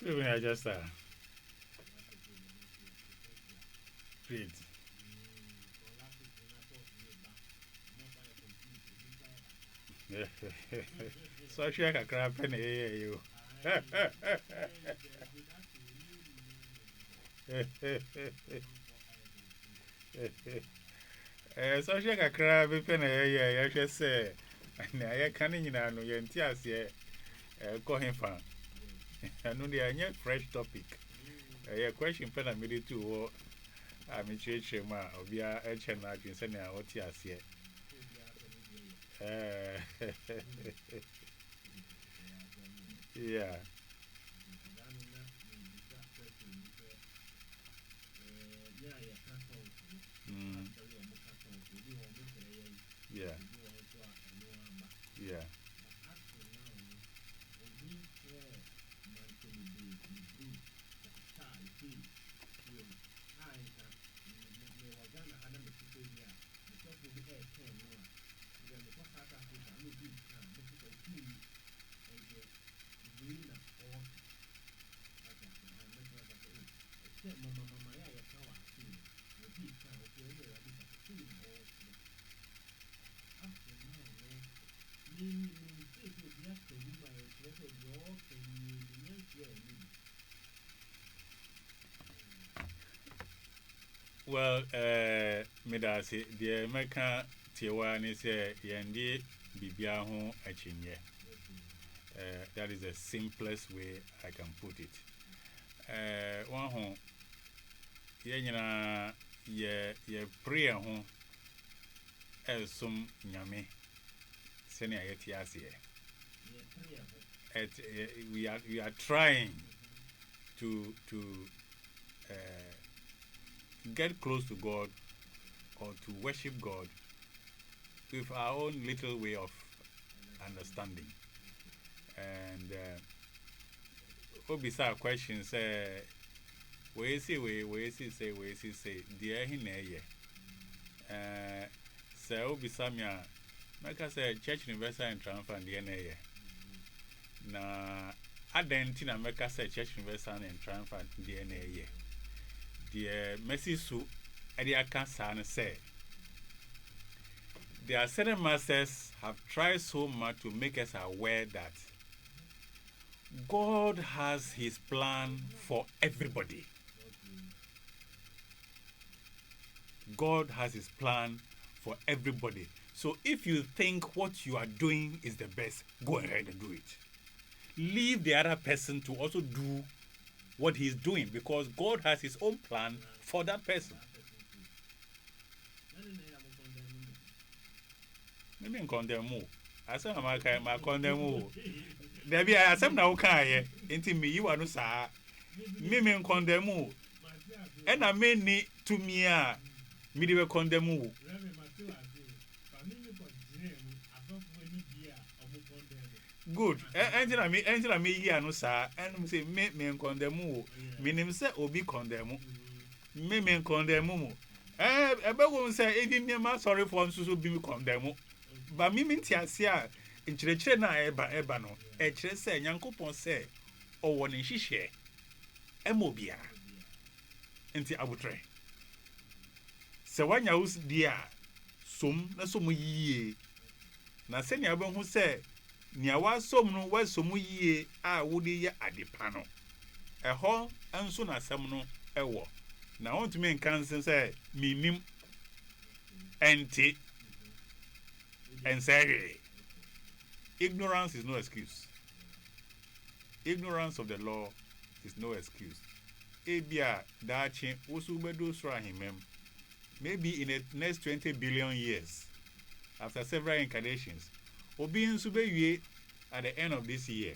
Even I just great. So she can crap and you. So she can crab if I just say, and I can't know your entire call him fan. I know they are fresh topic. A question pen and made too. I'm in church, ma, or be a channel, and send out what you see. Yeah. Mm. Yeah. Yeah. Well, Medasi, the American Tiwan is a Yandi Bibiaho Achinye. That is the simplest way I can put it. One home, Yana, ye prayer home, some Yame, Senia Yetiasia. We are trying to get close to God or to worship God with our own little way of understanding. And Obisa questions we say, dear Hine, so Obisa Mia, like I said, Church University and Triumphant DNA. Na Adentina make us say Church University and Triumphant DNA. The Messi Su, Edia Kansan say, the certain masters have tried so much to make us aware that God has His plan for everybody. God has His plan for everybody. So if you think what you are doing is the best, go ahead and do it. Leave the other person to also do what he's doing because God has His own plan for that person. Maybe in condemn. I said, I'm condemn. There be I said, now, can into me, you are no sir. Me condemn. And I may to me, me will condemn. Good. Angela me here no sir. And say me condemn. Meaning say obi condemn. Me condemn. Ebe wo say even me ma sorry for so be me condemn. Ba me ntiase a nkyerɛkyerɛ na eba no. Kyerɛ say Nyankopɔn say owo ne hihye. Emobia. Nti abutre. Se wanya us dia som na som yie. Na se ne abehu say nia wasom no wasom yie a wodi ye adepa no. Eho enso na asem no ewo. Na want me nkan say minim enti and say ignorance is no excuse. Ignorance of the law is no excuse. Ebia dachi osu bedo sra himem maybe in the next 20 billion years, after several incarnations, Obi Nsube at the end of this year.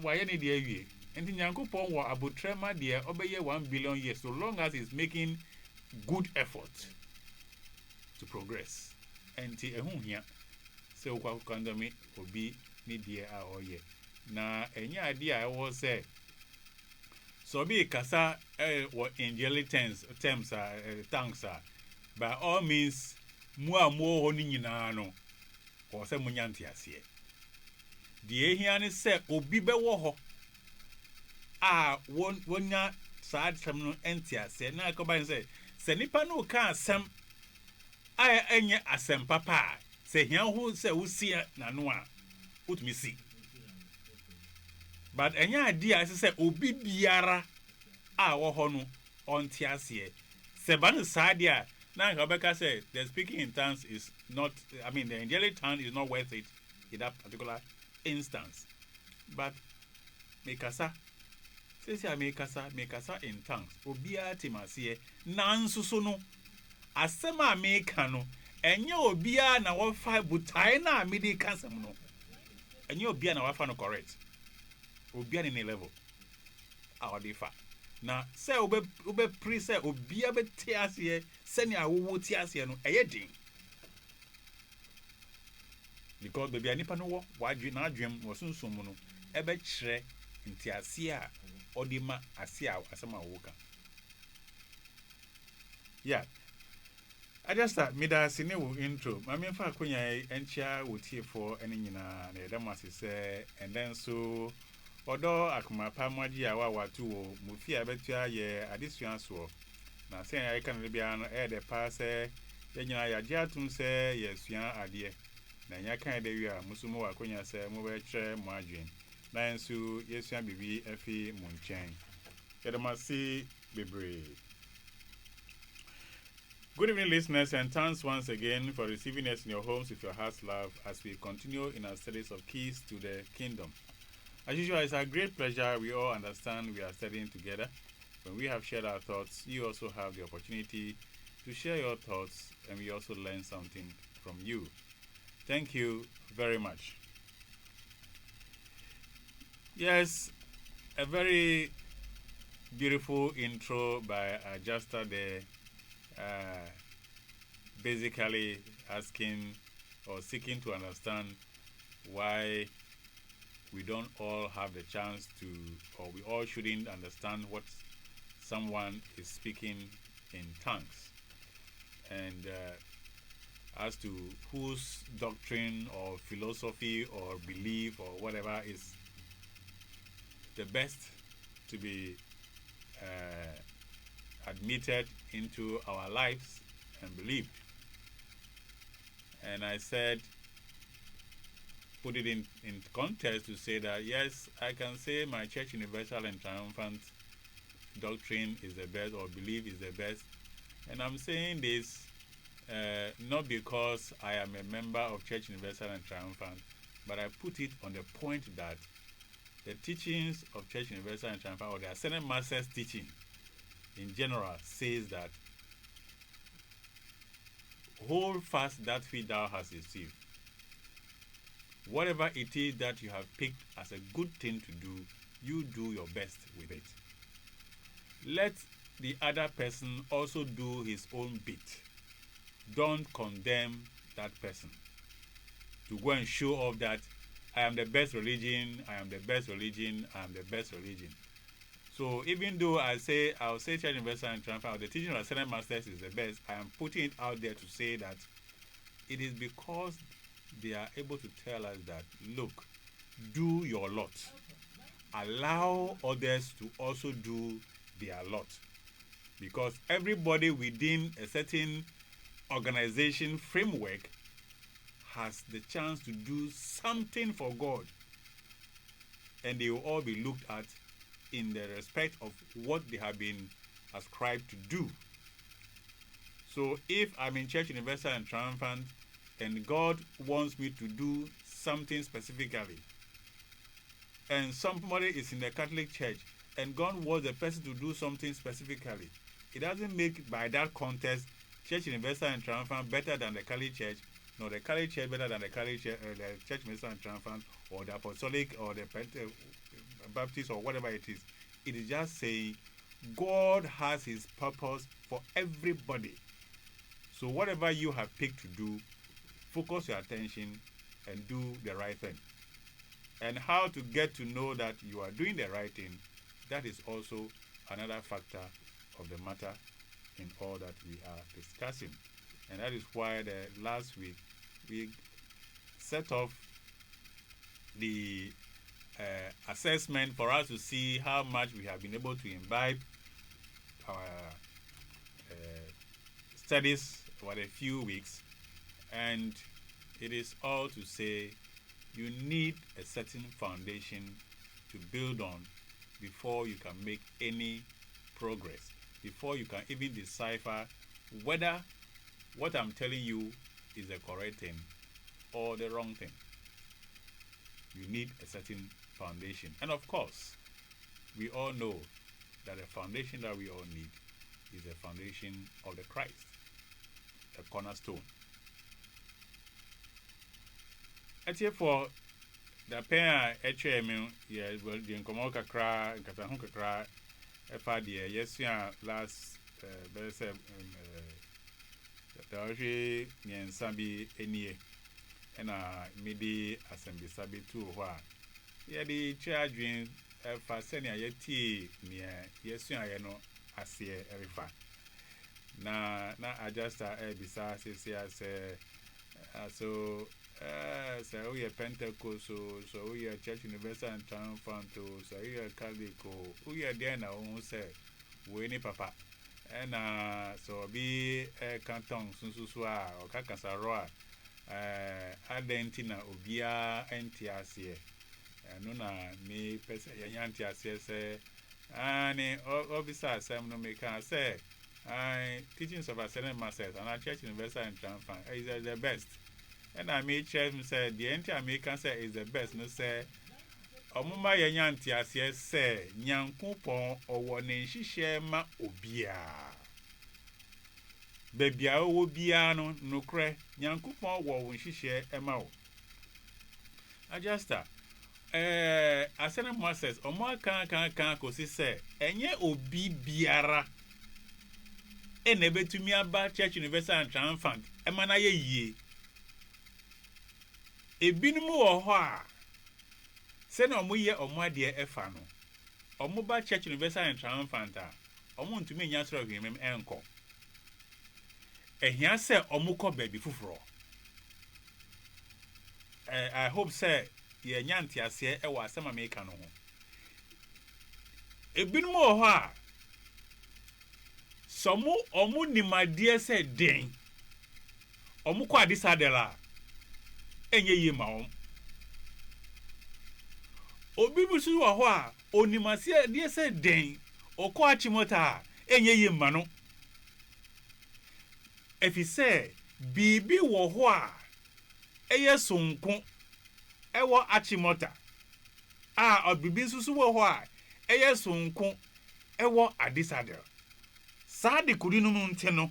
Why any dear ye? And in Yankupon wa abutrema dear obey 1 billion years, so long as it's making good effort to progress. And ti here. So kwakandami obi ni dear or ye. Na any idea I was say. So be kasa what angelic terms are thanks are. By all means, more honey in ano. Or some munyantias here. The Ahian said, Obi bewo one ya sad some entia said, na combine say, Senipa no can some I enya asem papa. Say here who say who see na noa. Put me see. But any idea I say Obi biara wohono on tiasie. Seban sadia. Now Rebecca said the speaking in tongues is not, I mean the angelic tongue is not worth it in that particular instance. But mekasa says I mekasa in tongues. Obia timasie nansuso no asema meka no enye obia na wofa butai na medi kasem no. Enye obia na wofa no correct. Obia ni level. Awadifa. Na say ube pre say obia be tiasie seni awo tiasie no eyedin. Because baby anipa no wo wadwe na adwem wo sunsun mu no ebe kire ntiasie a odima ase a asema woka. Yeah. I just thought mida sine wo intro. Mama fa akonya enchia wotie for ene nyina na edamase say and then so odo akuma pamwaji a wa watu wo mufi abetua ye adesua so na say I can bia no e de pa say ye nyina ya dia tun say ye sua ade na nya kan de wi a musumo wa akonya say mo be kire mo adwen na ensu ye sua bibi afi mo nchen edamase bebre. Good evening, listeners, and thanks once again for receiving us in your homes with your heart's love as we continue in our studies of keys to the kingdom. As usual, it's a great pleasure. We all understand we are studying together. When we have shared our thoughts, you also have the opportunity to share your thoughts, and we also learn something from you. Thank you very much. Yes, a very beautiful intro by Adjuster there. Basically asking or seeking to understand why we don't all have the chance to, or we all shouldn't understand what someone is speaking in tongues, and as to whose doctrine or philosophy or belief or whatever is the best to be admitted into our lives and believed. And I said, put it in context to say that yes, I can say my Church Universal and Triumphant doctrine is the best or belief is the best. And I'm saying this not because I am a member of Church Universal and Triumphant, but I put it on the point that the teachings of Church Universal and Triumphant, or the Ascended Masters teaching in general, says that hold fast that which thou hast received. Whatever it is that you have picked as a good thing to do, you do your best with it. Let the other person also do his own bit. Don't condemn that person to go and show off that I am the best religion, I am the best religion, I am the best religion. So even though I'll say Church Universal and Triumphant, or the teaching of Ascended Masters is the best, I am putting it out there to say that it is because they are able to tell us that, look, do your lot. Allow others to also do their lot. Because everybody within a certain organization framework has the chance to do something for God. And they will all be looked at in the respect of what they have been ascribed to do. So if I'm in Church Universal and Triumphant and God wants me to do something specifically, and somebody is in the Catholic Church and God wants the person to do something specifically, it doesn't make by that context Church Universal and Triumphant better than the Catholic Church, nor the Catholic Church better than the Catholic Church, the Church Universal and Triumphant, or the Apostolic, or the Baptist, or whatever it is. It is just saying God has His purpose for everybody. So whatever you have picked to do, focus your attention and do the right thing. And how to get to know that you are doing the right thing, that is also another factor of the matter in all that we are discussing. And that is why the last week we set off the assessment for us to see how much we have been able to imbibe our studies over a few weeks. And it is all to say you need a certain foundation to build on before you can make any progress, before you can even decipher whether what I'm telling you is the correct thing or the wrong thing. You need a certain foundation. And of course, we all know that the foundation that we all need is the foundation of the Christ, the cornerstone. For the pen HM, yeah, well, the Nkomoka cry, Katahunka cry, FID, yes, last, the Oji, Yan Sabi, any, and midi assembly sabi too, why. Yeah, the charging, Fasenia, yeti, near, yes, I know, I see every fa. Na adjust beside, say, so. So we are Pentecost, so we are Church Universal and Triumphant, so we are Catholic, we are there now, say, we need papa. And so be a canton, Sunsusua, or Cacasaroa, Adentina, Obia, NTRC, and Nuna, me, Pesa, Yantiasia, say, and officer, Sam no make say, teachings of Ascendant Masters and our Church Universal and Triumphant is the best. And I made church say the anti-American say is the best. No say, Omuma yanti as yes say, Nyankupon or one in Shishema Obia. Baby, I will be no cray, Nyankupon war when she share Emma. Adjuster, I send him masters, or more can't say, and ye obi biara. And never to me about Church Universal and Triumphant, Emana ye. Ebinumu wɔ hɔ a sɛnea ɔmo yɛ ɔmo adeɛ ɛfa no ɔmo ba Church Universal and Triumphant a ɔmo ntumi nya soro hwemem ɛnkɔ ehia sɛ ɔmo kɔ baabi foforo I hope sɛ yɛ nya ntiaseɛ ɛwɔ asɛm a meka no ho ebinumu wɔ hɔ a sɔmo ɔmo nimadeɛ sɛ den ɔmo kɔ adisadela enye ye maom obi busu wa ho a onimase de se den okọ achimota enye ye ma no efise bibi wo ho a eye sonko ewo achimota a obibi susu wo ho a eye sonko ewo adisadel saa de kuri no nte no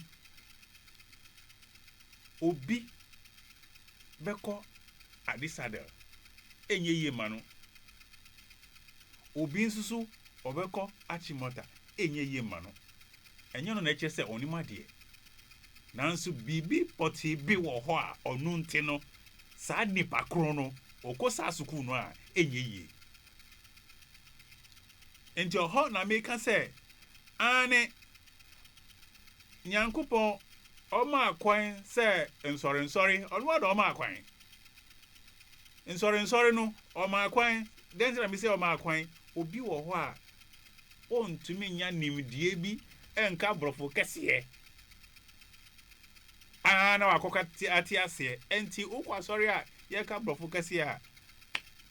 obi beko adisadel enye ye manu obi nsusu obeko achimota enye ye manu enye no na eche se onima de nanso bibi poti bi wo ho a onu nte no saa nipa kro no okosa suku no a enye ye enti ho na meka se ane Nyankopon Oma akwan se nsori onwa do oma akwan nsori no oma akwan den se me se oma akwan obi wo ho a ontumi nya nimdie bi enka brofo kese na wakoka ati ase enti ukwa sori a ye ka brofo kese a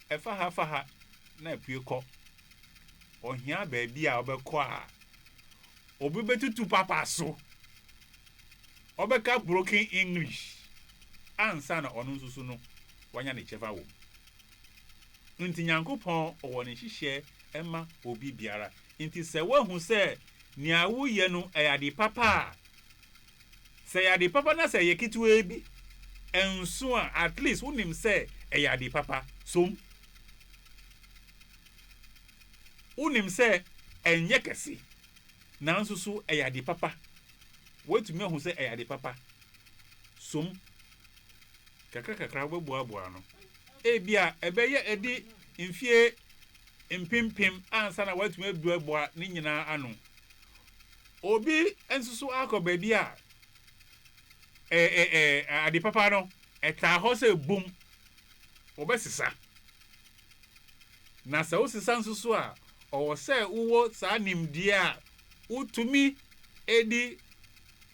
efa ha na pue kọ ohia ba bi a obekọ a obi betutu papa so Obeka broken English. Ansa na onu nsusu no wanya ne chefa wo. Nti Nyankopon owo ne hihye Emma obi biara. Inti se wahu se nia woye no eyade papa. Se yade papa na se ye kituwe bi. Enso a at least wonim se eyade papa. Som. Wonim se enye kese. Nanso so eyade papa. Wetumi hu se eyade papa. Som. Kakra boaboa no. Ebia ebeye edi mfie mpimpim ansa na watumi adu aboa ne nyina ano. Obi ensusu akoba bia ade papa no eta ho se bum obesisa. Na se osisa nsusu a owo se uwo sa nimdie a utumi edi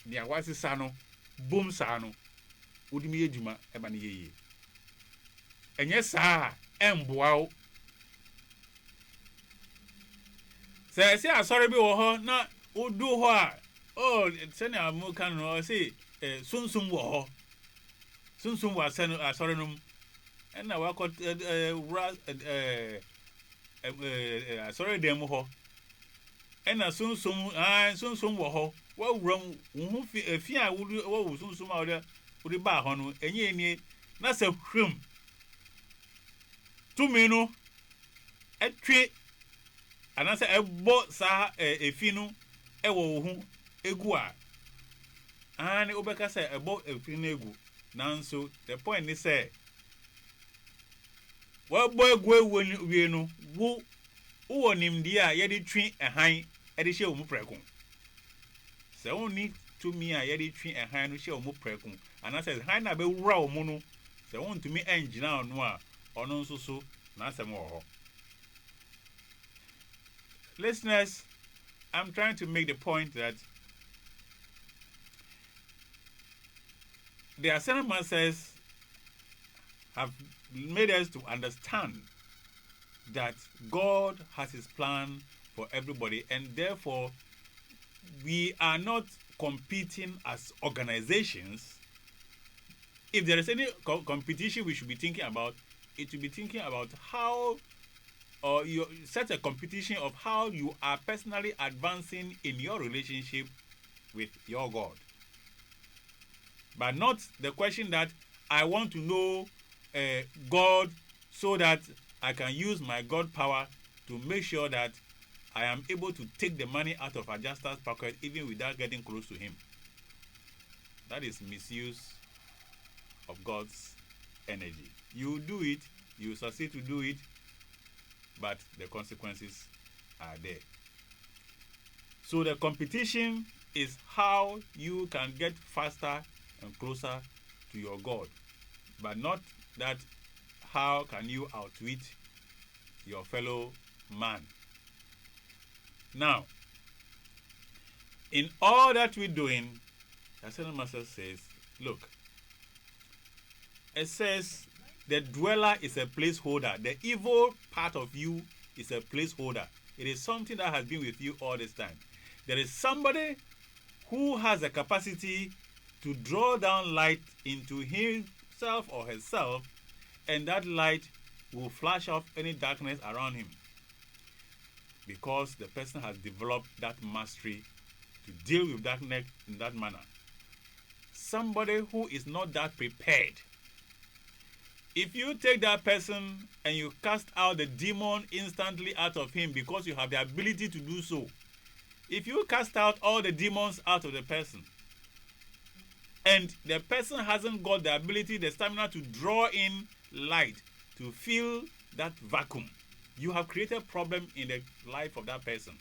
dia wasisa no bum sa no udimi edwuma eba ne yeye. Enye saa emboa wo. Se asore bi wo ho na udu ho a se na amu kan no se sunsum wo ho. Sunsum wa se no asore no na wa ko asore dem ho. Na sunsum wo ho. Wa wuram wo fi a wo sunsum a wo ba ho no enye enie na se hwem tumi no etwe anase ebo sa efi no ewo hu egu a ani obeka say ebo efi no egu nanso the point is say wa bo egu ewu wie no wo nimdi a ye de twi ehan e de hye omu preko se woni tumi a ye de twi ehan no hye omu preko anase han na be wura omu no se won tumi engina no a ono nso so na asem wo ho. Listeners, I'm trying to make the point that the Ascended Masters have made us to understand that God has his plan for everybody, and therefore we are not competing as organizations. If there is any competition we should be thinking about, it will be thinking about how or you set a competition of how you are personally advancing in your relationship with your God. But not the question that I want to know God so that I can use my God power to make sure that I am able to take the money out of Ajasta's pocket even without getting close to him. That is misuse of God's energy. You do it, you succeed to do it, but the consequences are there. So the competition is how you can get faster and closer to your God, but not that how can you outwit your fellow man. Now, in all that we're doing, the Ascended Master says, look, it says the dweller is a placeholder. The evil part of you is a placeholder. It is something that has been with you all this time. There is somebody who has the capacity to draw down light into himself or herself, and that light will flash off any darkness around him, because the person has developed that mastery to deal with darkness in that manner. Somebody who is not that prepared, if you take that person and you cast out the demon instantly out of him because you have the ability to do so, if you cast out all the demons out of the person and the person hasn't got the ability, the stamina to draw in light, to fill that vacuum, you have created a problem in the life of that person.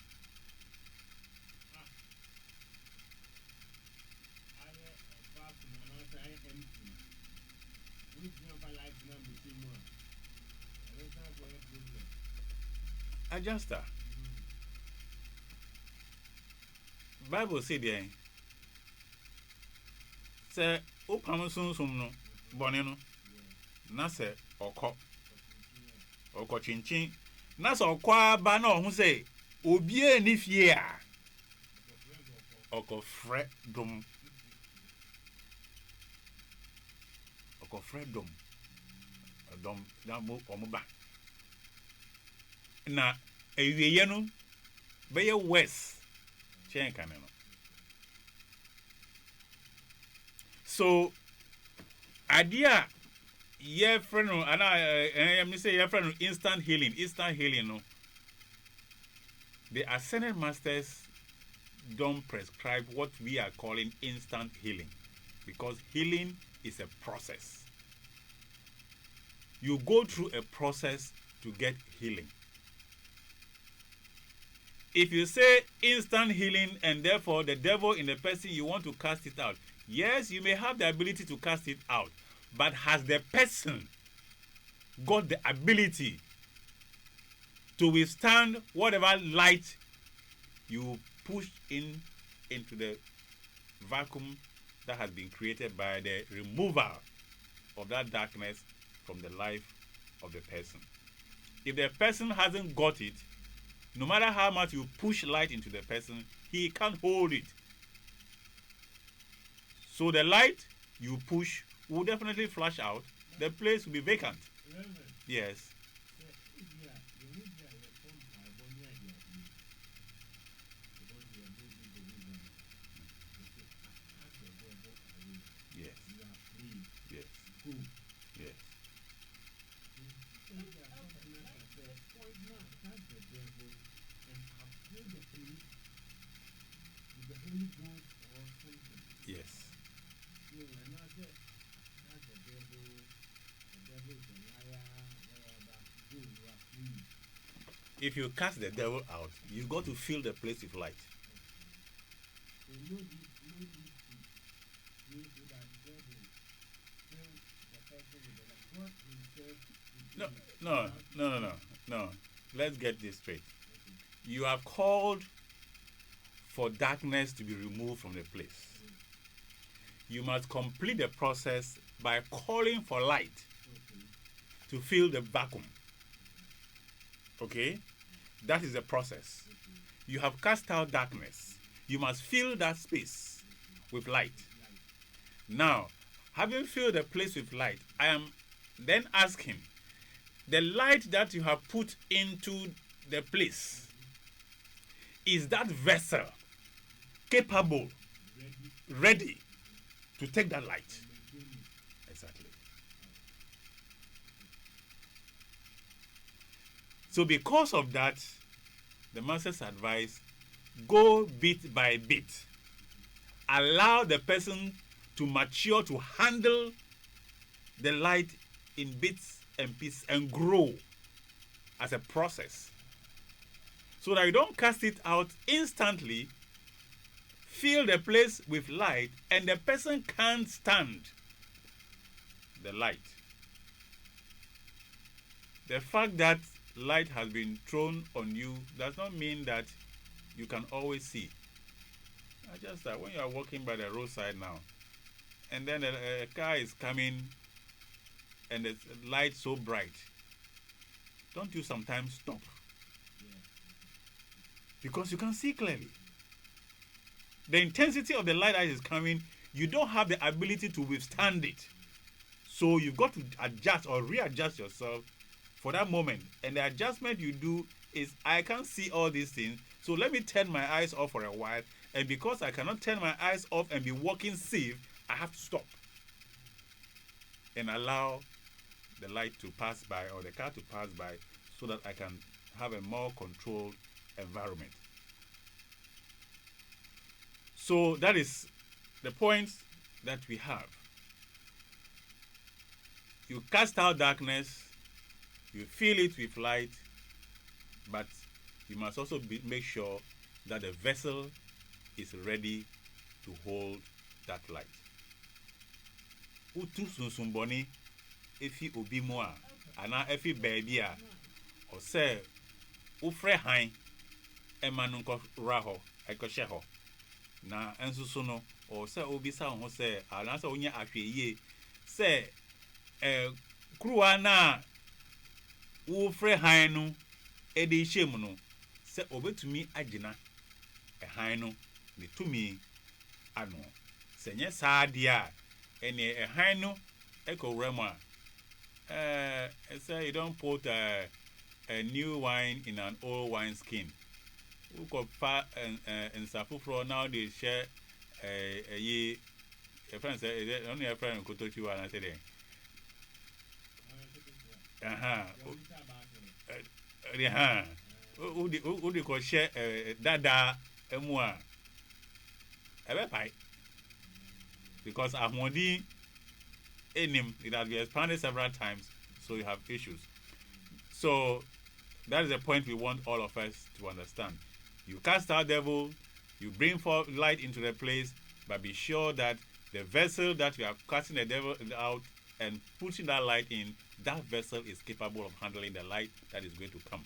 Adjuster. Bible say there. Say opam sunsum no bone no na se okọ chinchin na se okọ aba na ohun say obi eni fie a okọ freedom dom na mo omuba na ewiye no be worse chen kan no. So idea your friend and I me say your friend instant healing no. The ascended masters don't prescribe what we are calling instant healing, because healing is a process. You go through a process to get healing. If you say instant healing and therefore the devil in the person, you want to cast it out, yes, you may have the ability to cast it out, but has the person got the ability to withstand whatever light you push into the vacuum that has been created by the removal of that darkness from the life of the person? If the person hasn't got it, no matter how much you push light into the person, he can't hold it. So the light you push will definitely flash out. The place will be vacant. Yes. Yes. Yes. Yes. Yes. If you cast the devil out, you got to fill the place with light. No. Let's get this straight. You have called for darkness to be removed from the place. You must complete the process by calling for light to fill the vacuum. Okay? That is the process. You have cast out darkness. You must fill that space with light. Now, having filled the place with light, I am then asking, the light that you have put into the place, is that vessel capable, ready to take that light? Exactly. So because of that, the master's advice, go bit by bit. Allow the person to mature, to handle the light in bits and pieces and grow as a process. So that you don't cast it out instantly, fill the place with light, and the person can't stand the light. The fact that light has been thrown on you does not mean that you can always see. Just that when you are walking by the roadside now, and then a car is coming and the light so bright, don't you sometimes stop? Because you can see clearly. The intensity of the light that is coming, you don't have the ability to withstand it. So you've got to adjust or readjust yourself for that moment. And the adjustment you do is, I can't see all these things, so let me turn my eyes off for a while. And because I cannot turn my eyes off and be walking safe, I have to stop and allow the light to pass by or the car to pass by so that I can have a more controlled environment. So that is the point that we have. You cast out darkness, you fill it with light, but you must also make sure that the vessel is ready to hold that light. Utu sunsumboni efi obi mo a ana efi baabi a o se ufre han ema no nko ra ho ekoshe ho na ensusu no o se obi sa ho se ana se onya ahweye se kruwa na ufre han no edi hyem no se obetumi agina han no ne tumi ano se nye saade a ene han no ekowura mu a say you don't put a new wine in an old wine skin. Who could fa and Safufro now they share a friend said only a friend could touch you and I said, who they could share dada emua ebe pai because Ahmodi enim it has been expanded several times, so you have issues. So that is the point we want all of us to understand. You cast out devil, you bring forth light into the place, but be sure that the vessel that you are casting the devil out and putting that light in, that vessel is capable of handling the light that is going to come.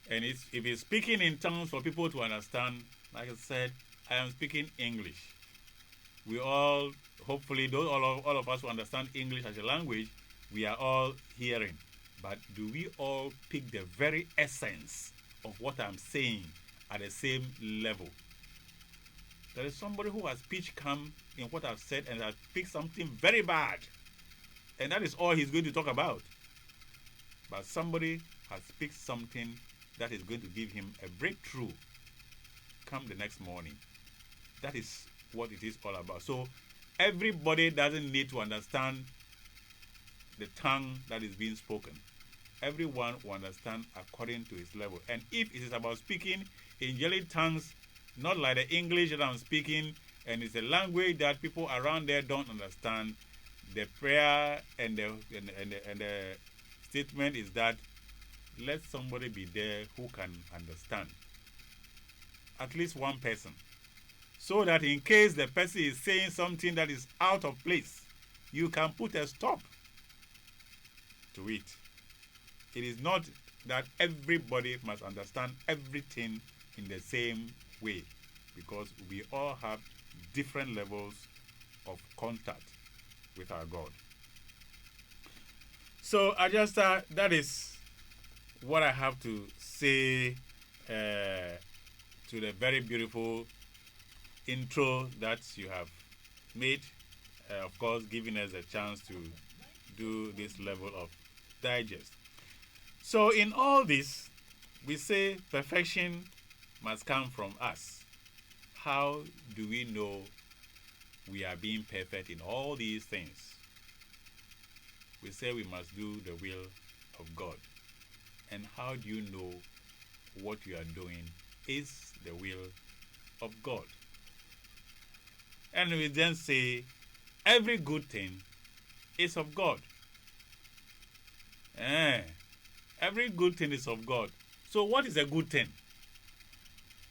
And if it's speaking in tongues for people to understand, like I said, I am speaking English. We all, hopefully, all of us who understand English as a language, we are all hearing. But do we all pick the very essence of what I'm saying at the same level? There is somebody who has pitch come in what I've said and has picked something very bad. And that is all he's going to talk about. But somebody has picked something that is going to give him a breakthrough come the next morning. That is what it is all about. So everybody doesn't need to understand the tongue that is being spoken. Everyone will understand according to his level. And if it is about speaking angelic tongues, not like the English that I'm speaking, and it's a language that people around there don't understand, the prayer and the statement is that let somebody be there who can understand. At least one person. So that in case the person is saying something that is out of place, you can put a stop to it. It is not that everybody must understand everything in the same way, because we all have different levels of contact with our God. So that is what I have to say to the very beautiful intro that you have made, of course giving us a chance to do this level of digest. So in all this, we say perfection must come from us. How do we know we are being perfect in all these things? We say we must do the will of God. And how do you know what you are doing is the will of God? And we then say every good thing is of God. Every good thing is of God. So what is a good thing?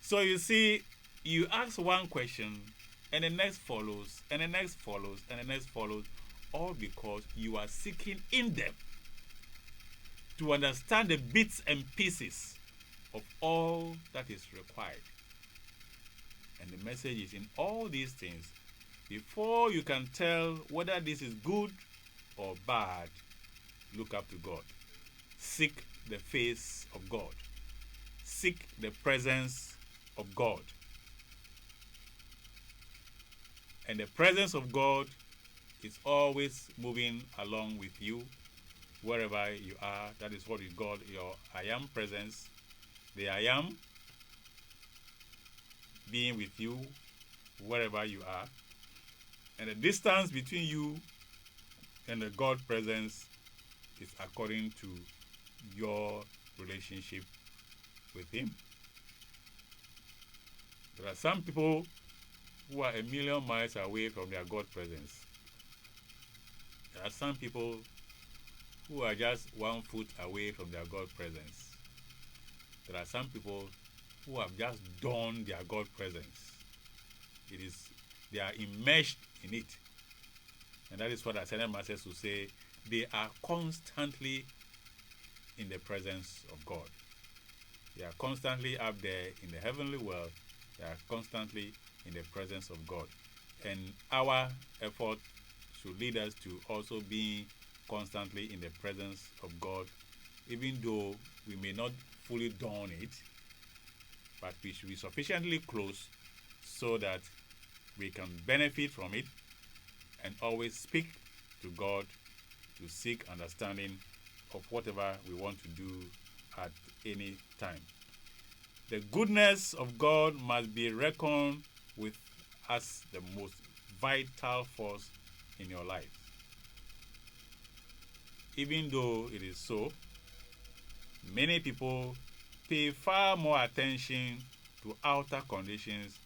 So you see, you ask one question, and the next follows, and the next follows, and the next follows, all because you are seeking in them to understand the bits and pieces of all that is required. And the message is in all these things, before you can tell whether this is good or bad, look up to God. Seek the face of God. Seek the presence of God. And the presence of God is always moving along with you wherever you are. That is what we call your I am presence. The I am being with you wherever you are. And the distance between you and the God presence is according to your relationship with Him. There are some people who are 1,000,000 miles away from their God presence. There are some people who are just 1 foot away from their God presence. There are some people who have just donned their God presence. They are immersed in it. And that is what Ascended Masters will say. They are constantly in the presence of God. They are constantly up there in the heavenly world. They are constantly in the presence of God. And our effort should lead us to also being constantly in the presence of God, even though we may not fully don it, but we should be sufficiently close so that we can benefit from it and always speak to God to seek understanding of whatever we want to do at any time. The goodness of God must be reckoned with as the most vital force in your life. Even though it is so, many people pay far more attention to outer conditions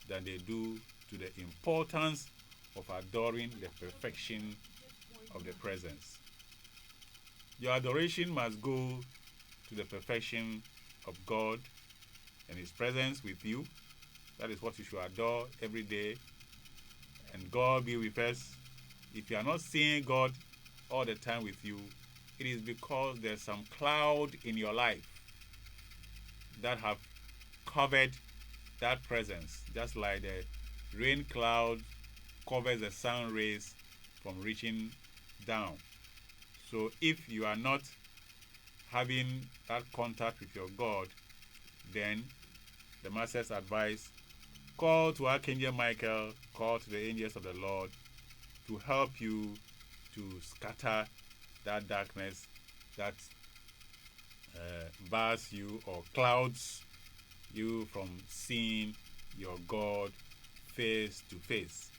than they do to the importance of adoring the perfection of the presence. Your adoration must go to the perfection of God and His presence with you. That is what you should adore every day. And God be with us. If you are not seeing God all the time with you, it is because there's some cloud in your life that have covered that presence, just like the rain cloud covers the sun rays from reaching down. So if you are not having that contact with your God, then the Master's advice, call to Archangel Michael, call to the angels of the Lord to help you to scatter that darkness that bars you or clouds you from seeing your God face to face.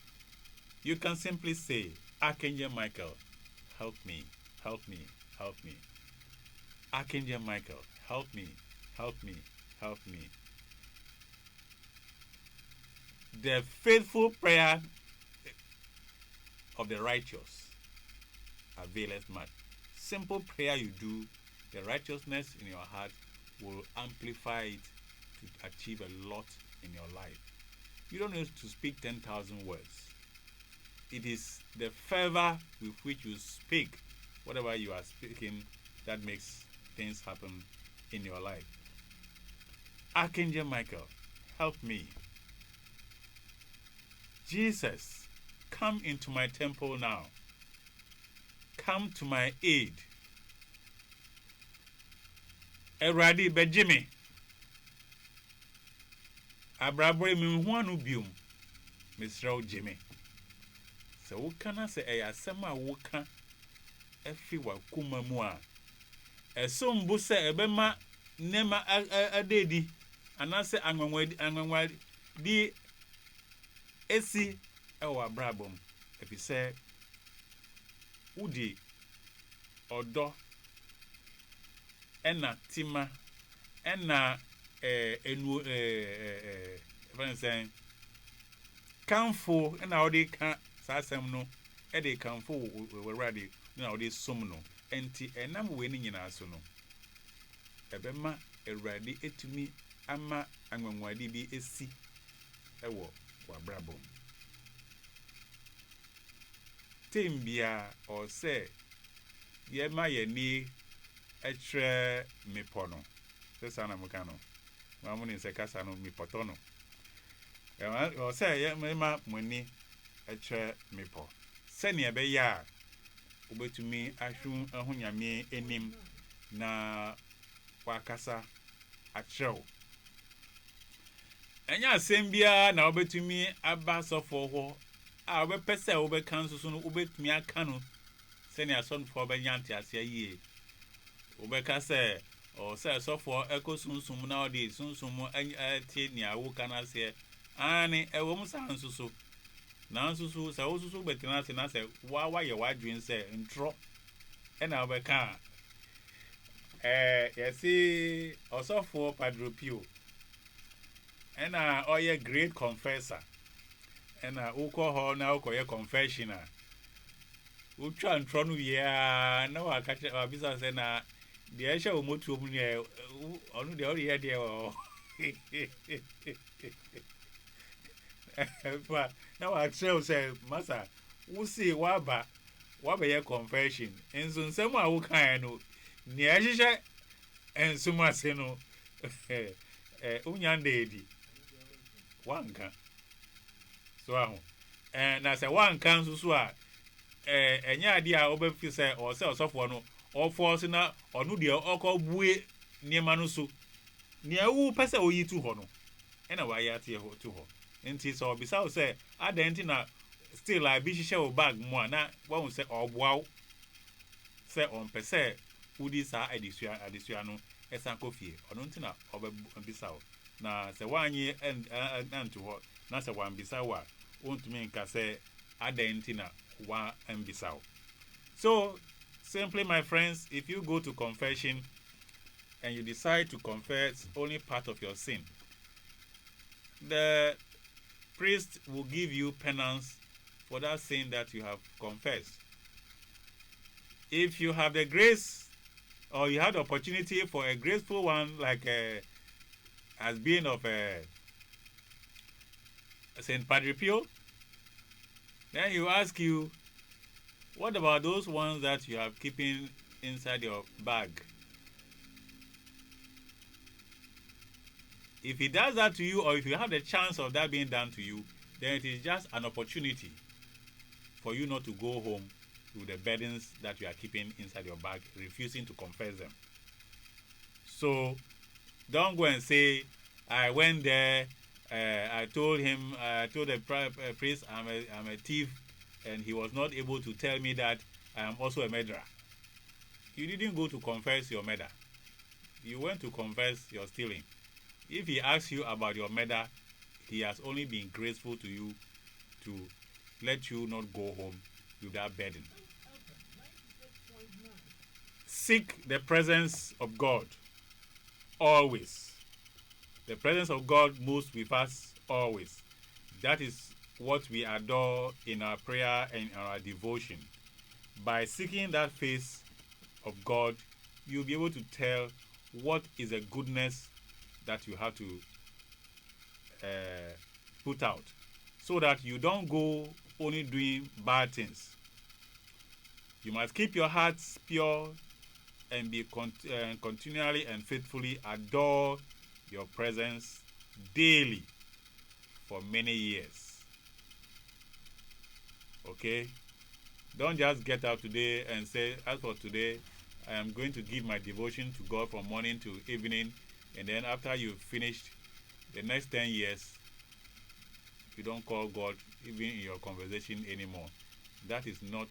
You can simply say, Archangel Michael, help me, help me, help me. Archangel Michael, help me, help me, help me. The faithful prayer of the righteous availeth much. Simple prayer you do, the righteousness in your heart will amplify it to achieve a lot in your life. You don't need to speak 10,000 words. It is the fervor with which you speak whatever you are speaking that makes things happen in your life. Archangel Michael, help me. Jesus, come into my temple now. Come to my aid. Eradi bejimi. Abrabore mi huanu bium. Misrao Jimmy. So wukana se eyasema wuka efi wa kuma mu a. Esombu se ebema nema adedi anase anwanwa di esi ewa brabom efi se udi odo ena tima ena enu say kanfo ena odi kan sasem no e de kanfo we ready na odi som no enti enam we ni nyina so no ebema ewrade etumi ama anwanwade bi esi ewo wa brabom tembia or say ye ma ye ni etre mipono se sana mukano mamu ni se kasa no mipotono o say ye ma muni etre mipo se ne be ya obetumi ahwu ahunyame enim na wakasa atrew enya asembia na obetumi aba sofo ho a obepese obekan susu no obetumi aka no se ne asonfo obanyante ase yie obekase o se sofo ekosunsum na odi sunsum ati ni awuka na se ani ewom san susu na susu se osusu betina se na se wa ye wadwen se ntro na obeka yesi osofo Padre Pio ena oye great confessor ena uko ho na uko ye confessional utwa ntro no ya na wakache wabisa se na de ehye omotu mu ne onu de ori ye de o fa na wa trel se masa wusi waba ye confession enso nsem a wo kan no ni ehye ensum ase no unyanda edi wanka so ahu na se wanka nsusu a enya ade a obefi se o se osofo no o force na onu de okobue niema no so ni awu pese oyi tu ho no ena wa ya tie ho tu ho enti so obisa o se adenti na still I be hihye o bag mu na won se oboaw se on pese wudi saa adesua no esanko fie ono ntina obebisa wo na se wanyi anto ho na se wanbisa wa wontumi nka se adentina wa ambisa wo. So simply, my friends, if you go to confession and you decide to confess only part of your sin, the priest will give you penance for that sin that you have confessed. If you have the grace or you have the opportunity for a graceful one, like as being of Saint Padre Pio, then he will ask you, what about those ones that you have keeping inside your bag? If he does that to you, or if you have the chance of that being done to you, then it is just an opportunity for you not to go home with the burdens that you are keeping inside your bag, refusing to confess them. So don't go and say, I went there, I told the priest I'm a thief, and he was not able to tell me that I am also a murderer. You didn't go to confess your murder. You went to confess your stealing. If he asks you about your murder, he has only been graceful to you to let you not go home with that burden. Seek the presence of God always. The presence of God moves with us always. That is what we adore in our prayer and our devotion. By seeking that face of God, you'll be able to tell what is the goodness that you have to put out, so that you don't go only doing bad things. You must keep your hearts pure and be continually and faithfully adore your presence daily for many years. Okay? Don't just get up today and say, as for today, I am going to give my devotion to God from morning to evening, and then after you've finished the next 10 years, you don't call God even in your conversation anymore. That is not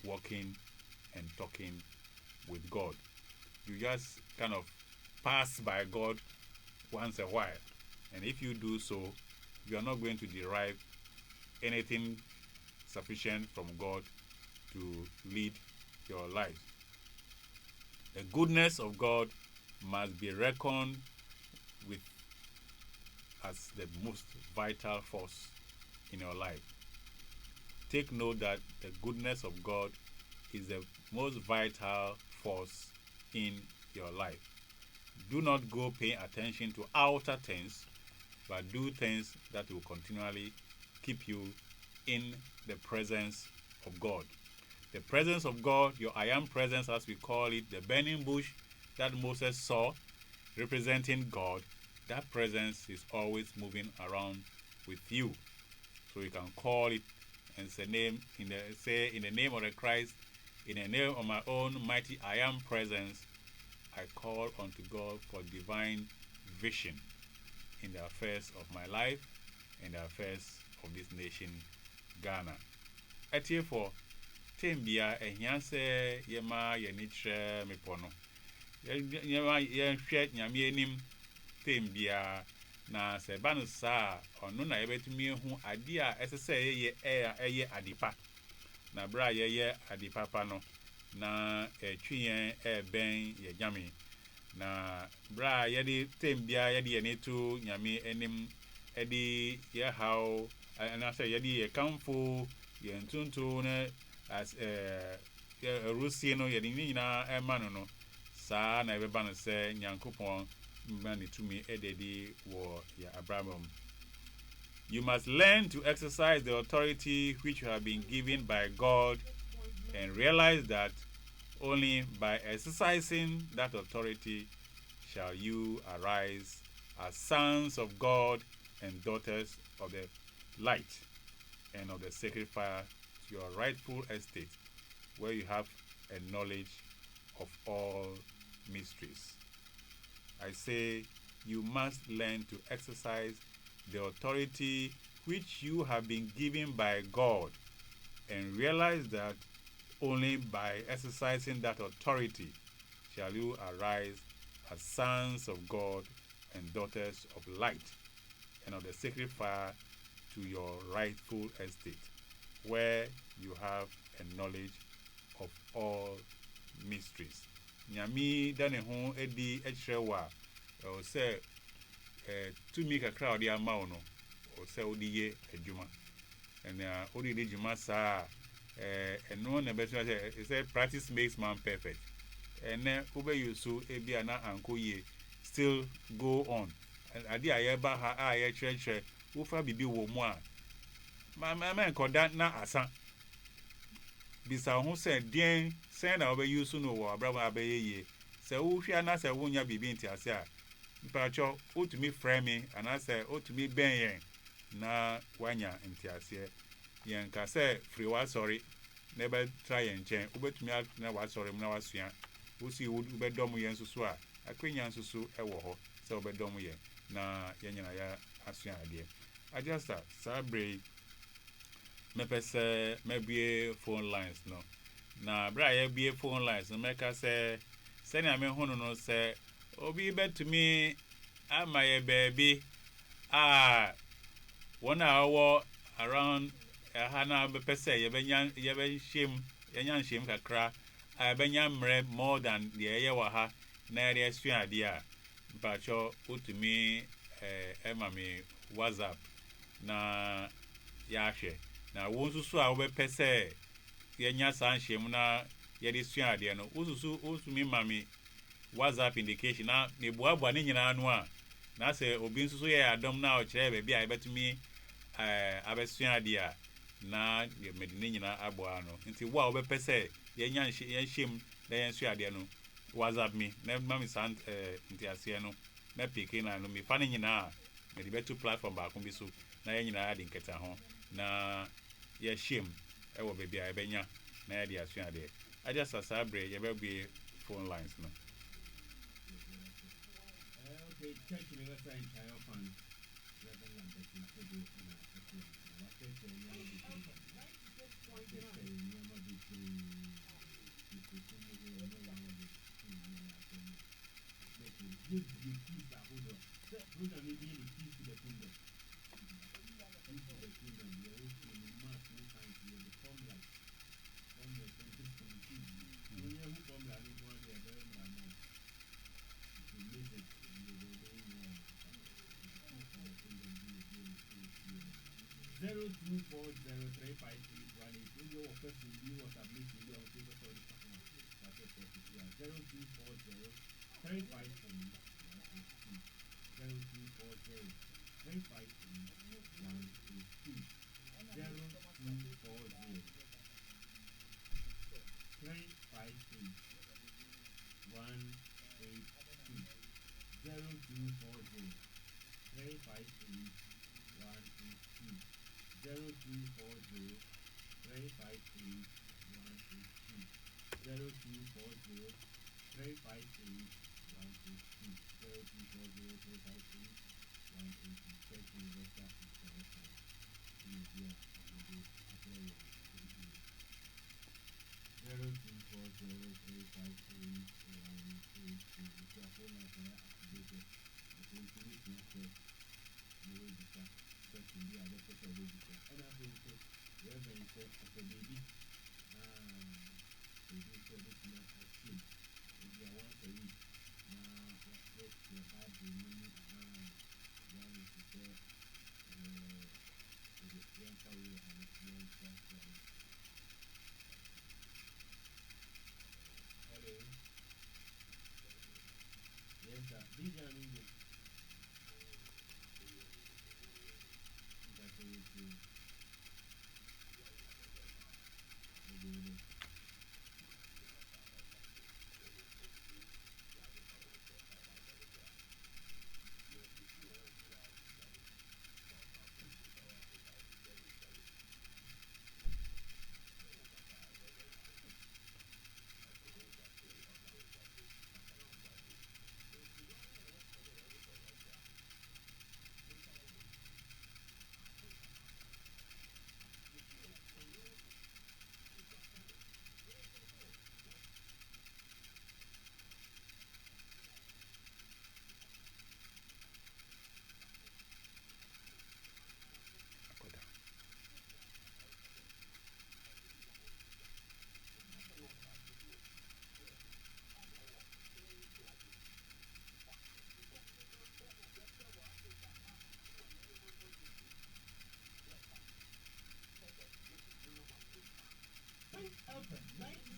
walking and talking with God. You just kind of pass by God once a while. And if you do so, you are not going to derive anything sufficient from God to lead your life. The goodness of God must be reckoned with as the most vital force in your life. Take note that the goodness of God is the most vital force in your life. Do not go paying attention to outer things, but do things that will continually keep you in the presence of God. The presence of God, your I am presence as we call it, the burning bush that Moses saw representing God, that presence is always moving around with you. So you can call it and say in the name of the Christ, in the name of my own mighty I am presence, I call unto God for divine vision in the affairs of my life and the affairs of this nation, Ghana. Etie for Tembia ehyanse yema yenitre mepono. Yema yenhwe nyame anim Tembia na se ba no saa ono na yebetumi hu ade a esese eye adipa. Na bra ye adipa pa no na etwiyen ben ye nyame. Na bra yedi Tembia yedi yenetu nyame anim edi ye how na say yedi ye kamfo ye ntuntu na as Rusi no yedi nyina emanu no saa na ebeba no se Nyankopon mani tumi ededi wo ya Abraham. You must learn to exercise the authority which you have been given by God and realize that only by exercising that authority shall you arise as sons of God and daughters of the light and of the sacred fire to your rightful estate, where you have a knowledge of all mysteries. I say you must learn to exercise the authority which you have been given by God and realize that only by exercising that authority shall you arise as sons of God and daughters of light, and of the sacred fire to your rightful estate, where you have a knowledge of all mysteries. Nyami dane ho edi ekyerɛ wa o sɛ tumi kakra odi ama wo no o sɛ odi ye adwuma na odi de adwuma saa eno na beto sɛ practice makes man perfect ene ube yusu ebi ana anko ye still go on ade a ye ba ha a ye kyerɛkyerɛ wo fa bibi wo mu a ma nkoda na asa bisa ho sɛ den sɛ na obe yusu no wo abraba abeyeye sɛ wo hwia na sɛ wo nya bibi ntiase a mpacho otumi frɛ me ana sɛ otumi ben yen na wanya ntiase yen ka sɛ free wa sorry na be try yen chen obetumi na wa sorry na wasua wo si wo be dom yen susu a akwenya susu ɛwɔ hɔ sɛ obe dom yen na yenya ya asua ade adjust sabre mepese mebie phone lines no na bra ye bie phone lines no meka sɛ sɛnea me hono no sɛ obi betumi ama ye baby one hour around hana bepese ye benya ye be shim yenya shim kakra benya mre more than the ye wa ha na ye asua ade a mpacho otumi ema me WhatsApp na ya hwe na wo nsusu a wo bepese yenya san shim na ye de sua ade no ususu otumi mami WhatsApp indication na ne boaboa ne nyina no a na se obi nsusu ye adom na o kire be bia ebetumi abesua ade a na ye medine nyina aboa no nti wo a obepese ye nya ye him na ye nsua ade no WhatsApp me na mami san nti ase no na peke na no me fa ne nyina a me de betu platform ba ko bi so na ye nyina ade nketa ho na ye him e wo be bia ebenya na ye de asua ade aja sasabre ye be be phone lines no. Okay, church university in Triumphant, Reverend Betty Kodo, and I think the name of the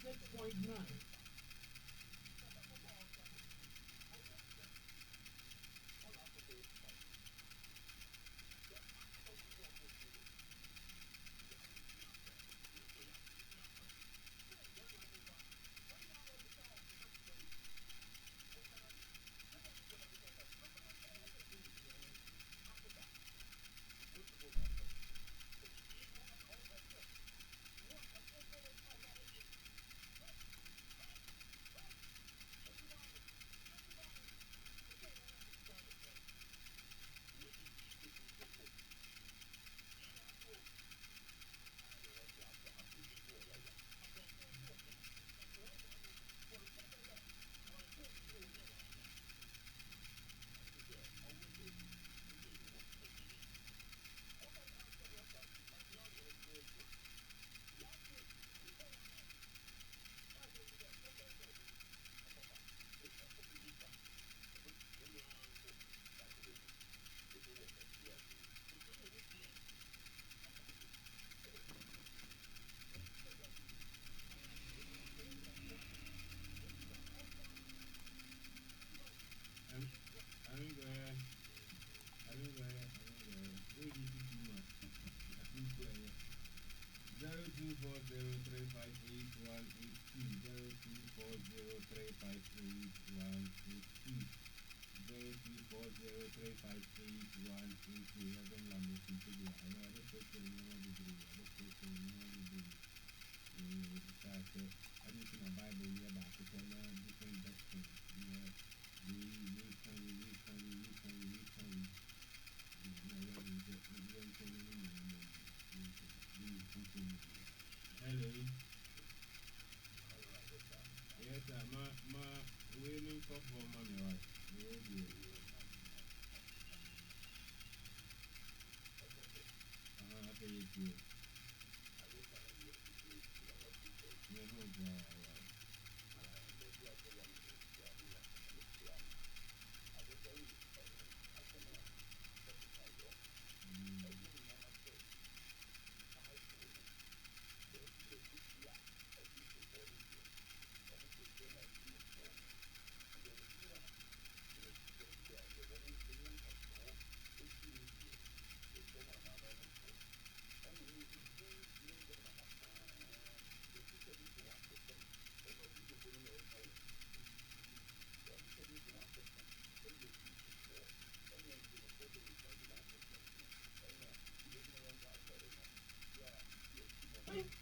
96.9. Hello. Yes, sir. Ma, waiting for money, right? Okay, it's you. Yeah, no,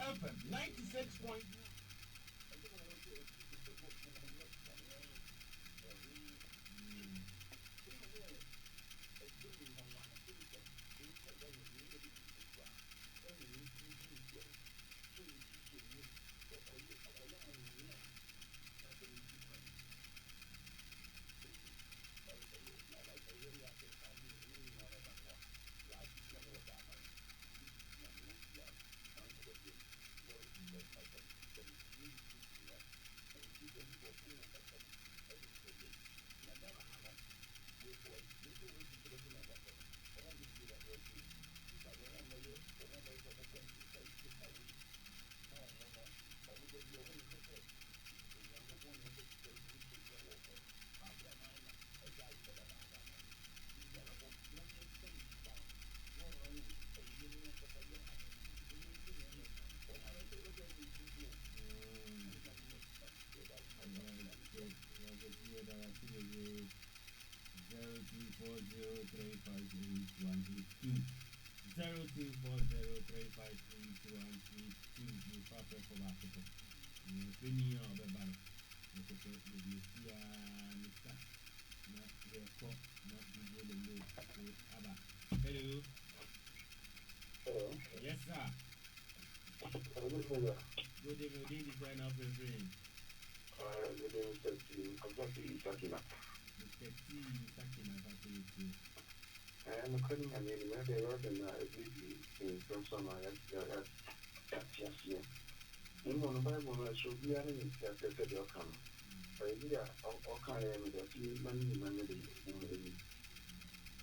FM 96.9. Hello. Hello. Yes, sir. Good Good evening, design of the brain. evening, Mr. T. I'm just Sakina. Mr. T, Sakina, Fakiriti. I'm calling my name. Maybe I wrote in person. Yes, yes. In one Bible, I should be an interpreted your come. But all kind of money.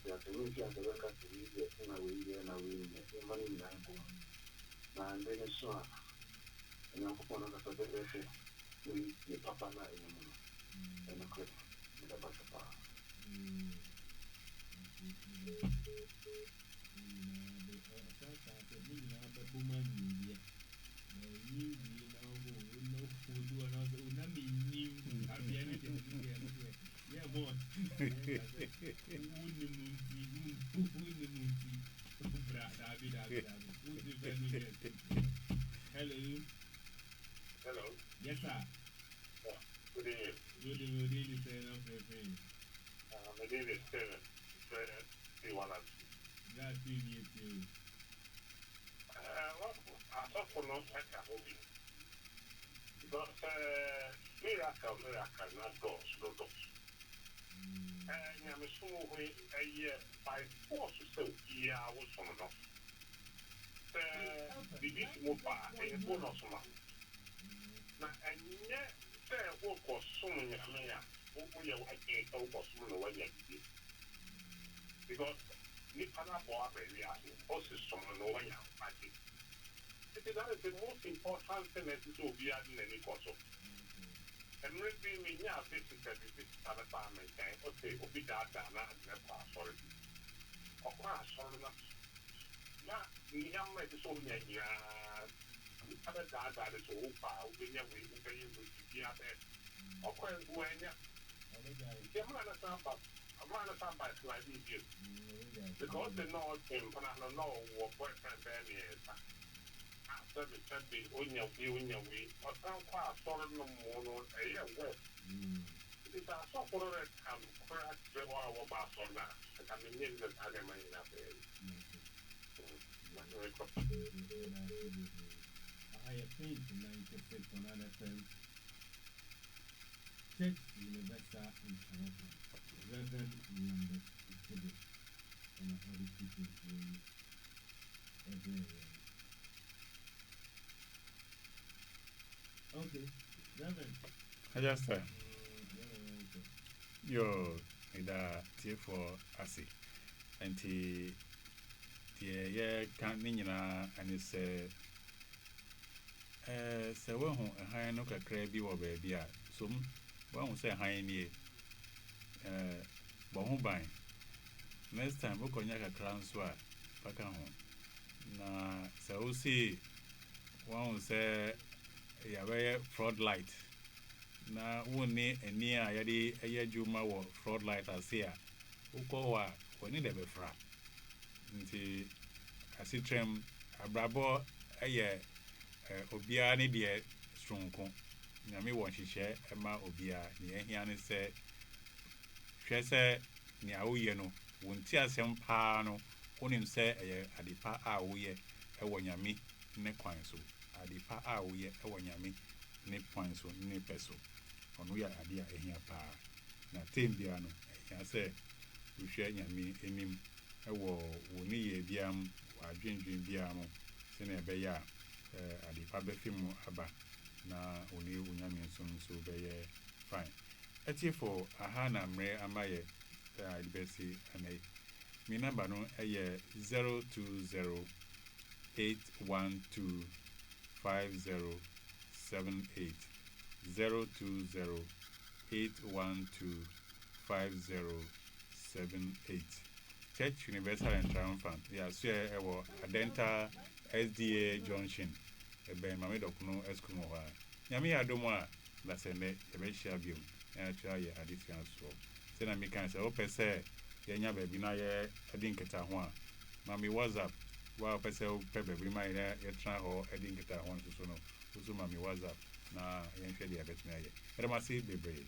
That the movie has a record to read it in a way and a way, money in my home. And then it's so. and I'm going to say, the papa na and the credit, the papa. Hello. Yes, sir. Good evening. Good evening, sir. My name is Steven. Glad to meet you. I thought for no second, because miracle, not doors, no doors. And I'm assuming a year by force, so yeah, I was from enough. The big move a bonus man. And yet, there was soon, I mean, we are working over soon away. Because Nipana Boa, we are also someone over here. That is the most important thing that is to be at any cost. And maybe we have visited this other apartment, and okay, will be that and never sorry. Of course, sorry. Now, we have made so many other data is so far, we never will pay you with the other. Of course, when you're a man by slightly view. Because the North in Panama, what boyfriend barely is. After the Sunday, on your way, or some quite solid no more, a year west. It is a software that can crack the wall of Barcelona. I mean, in the Panama in that way. I think 96 on other terms. Church University in Toronto. Reverend Lambert Exhibit and a holy teaching room everywhere. Okay, Reverend. I just said, yo, it's for us. And yeah, can't and it's so one who a high no crabby or baby. So one will say high near Bohumbai. Next time, we can get a transfer back home. Na so see one will say, yeah, fraud light. Na one near a near a year Juma or fraud light as here. Ukowa, when it ever fra. Nti asitrem abrabo eye obia ne de stronko nyame won hihye ema obia ne ehia ne se hwese ne awoye no wonti asem paa no wonim se eye adipa a woye ewo nyame ne kwan so adipa a woye ewo nyame ne kwan so ne peso ono ya ade a ehia paa na tembia no ehia se hwehwe nyame enim ewo woni ye biam adwendwen biam se na ebe ya adipa befimu aba na oni unyame so be fine etie for aha na mre amaye adibesi anai mi number no eye 0208125078 0208125078 Church Universal and Triumphant. Yeah, so ewo Adenta SDA Junction. Ebe mame dokuno eskumo wa. Nyame adomo a la sene ebe share biom. Na try ye addition so. Se na me kan se o pese ye nya ba bi na ye edinketa ho a. Mame WhatsApp wa pese o pe ba bi ma ye tra ho edinketa ho so no. So mame WhatsApp na ye hwe de abetime ye. Ere ma se bebre.